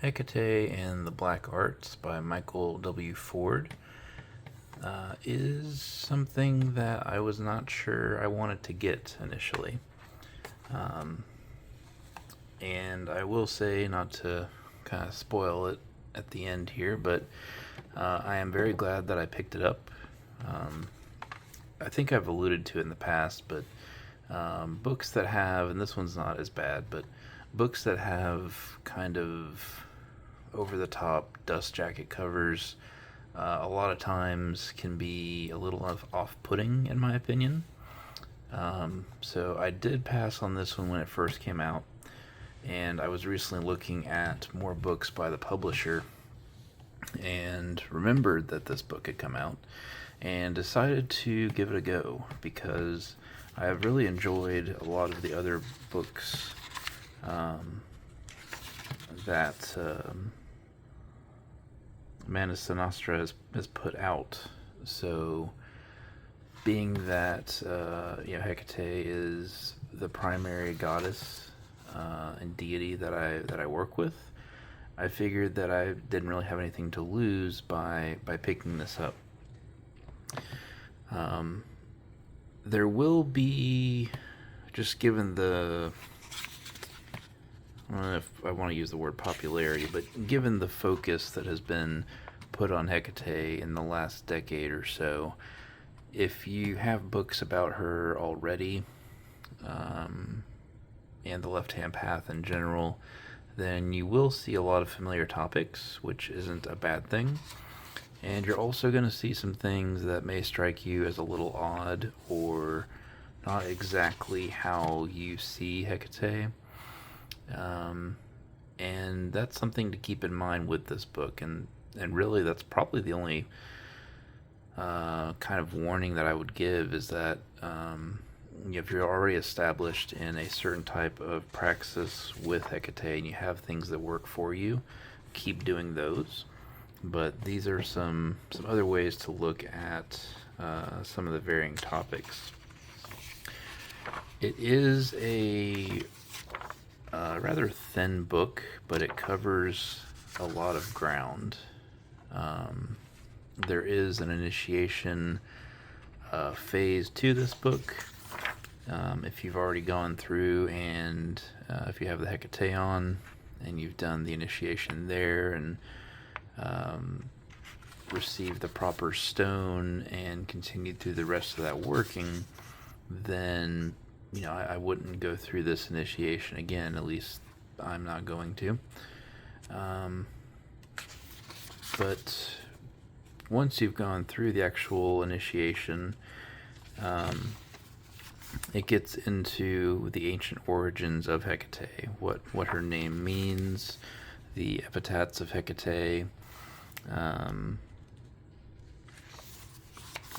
Hecate and the Black Arts by Michael W. Ford is something that I was not sure I wanted to get initially. Um, and I will say, not to kind of spoil it at the end here, but I am very glad that I picked it up. Um, I think I've alluded to it in the past, but books that have, and this one's not as bad, but books that have kind of over the top dust jacket covers a lot of times can be a little off putting, in my opinion. So I did pass on this one when it first came out, and I was recently looking at more books by the publisher and remembered that this book had come out and decided to give it a go because I have really enjoyed a lot of the other books um, that Mana Sinistra has put out. So, being that Hecate is the primary goddess and deity that I work with, I figured that I didn't really have anything to lose by picking this up. Um, there will be, just given the, I don't know if I want to use the word popularity, but given the focus that has been put on Hecate in the last decade or so, if you have books about her already, um, and the left hand path in general, then you will see a lot of familiar topics, which isn't a bad thing. And you're also going to see some things that may strike you as a little odd or not exactly how you see Hecate. Um, and that's something to keep in mind with this book. And really, that's probably the only kind of warning that I would give is that if you're already established in a certain type of praxis with Hecate and you have things that work for you, keep doing those. But these are some other ways to look at some of the varying topics. It is a rather thin book, but it covers a lot of ground. There is an initiation phase to this book. If you've already gone through and if you have the Hecateon and you've done the initiation there and received the proper stone and continued through the rest of that working, then I wouldn't go through this initiation again. At least I'm not going to. But once you've gone through the actual initiation, it gets into the ancient origins of Hecate, what her name means, the epithets of Hecate, and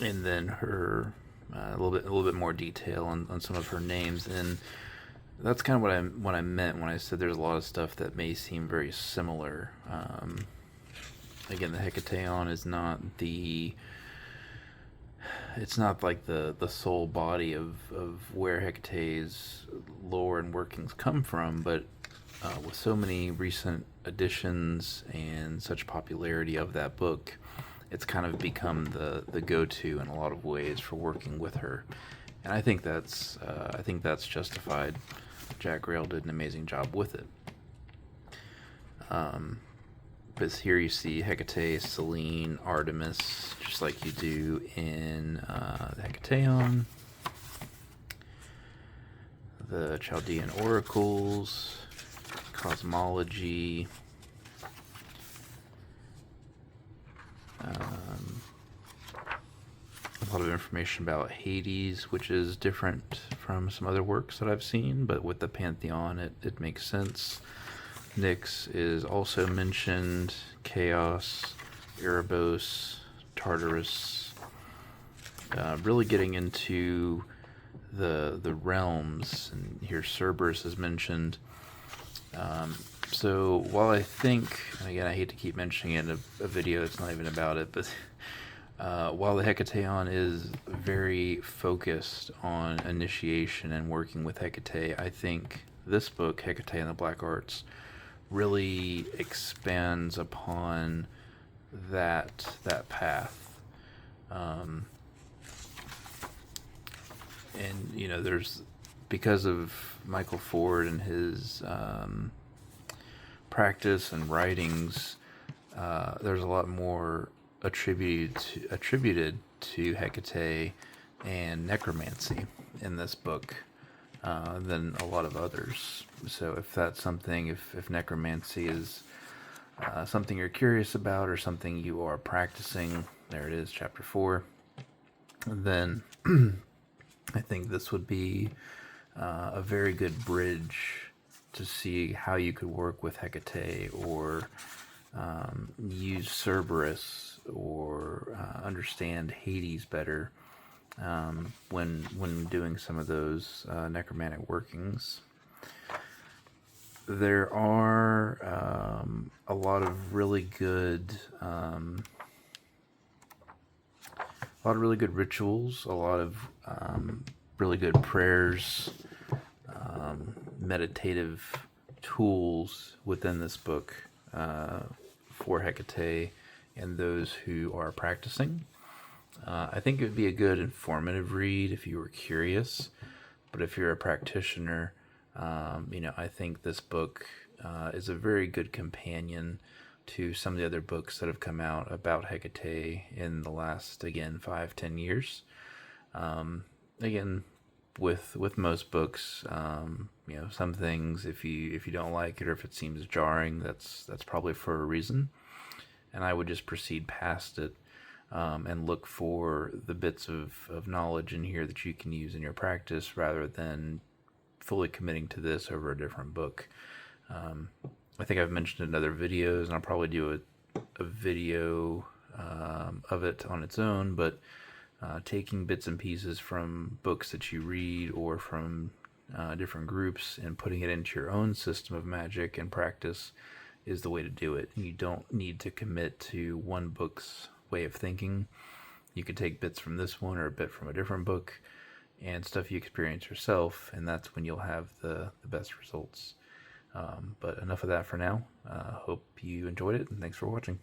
then her a little bit more detail on some of her names. And that's kind of what I meant when I said there's a lot of stuff that may seem very similar. Again, the Hecateon is not it's not like the sole body of where Hecate's lore and workings come from, but with so many recent editions and such popularity of that book, it's kind of become the go-to in a lot of ways for working with her, and I think that's justified. Jack Grail did an amazing job with it. Because here you see Hecate, Selene, Artemis, just like you do in the Hecateon, the Chaldean oracles, cosmology, a lot of information about Hades, which is different from some other works that I've seen, but with the Pantheon it makes sense. Nyx is also mentioned, Chaos, Erebos, Tartarus, really getting into the realms, and here Cerberus is mentioned. So while I think, and again I hate to keep mentioning it in a video that's not even about it, but while the Hecateon is very focused on initiation and working with Hecate, I think this book, Hecate and the Black Arts, really expands upon that path. Um, and there's, because of Michael Ford and his practice and writings, there's a lot more attributed to Hecate and necromancy in this book than a lot of others. So if that's something, if necromancy is something you're curious about or something you are practicing, there it is, chapter 4, then I think this would be a very good bridge to see how you could work with Hecate, or use Cerberus, or understand Hades better when doing some of those necromantic workings. There are a lot of really good rituals, a lot of really good prayers, meditative tools within this book for Hecate and those who are practicing. I think it would be a good informative read if you were curious, but if you're a practitioner, I think this book is a very good companion to some of the other books that have come out about Hecate in the last, again, 5-10 years. Again, with most books, some things, if you don't like it or if it seems jarring, that's probably for a reason, and I would just proceed past it. And look for the bits of knowledge in here that you can use in your practice, rather than fully committing to this over a different book. I think I've mentioned in other videos, and I'll probably do a video of it on its own, but taking bits and pieces from books that you read or from different groups and putting it into your own system of magic and practice is the way to do it. You don't need to commit to one book's way of thinking. You could take bits from this one or a bit from a different book and stuff you experience yourself, and that's when you'll have the best results. But enough of that for now. Hope you enjoyed it, and thanks for watching.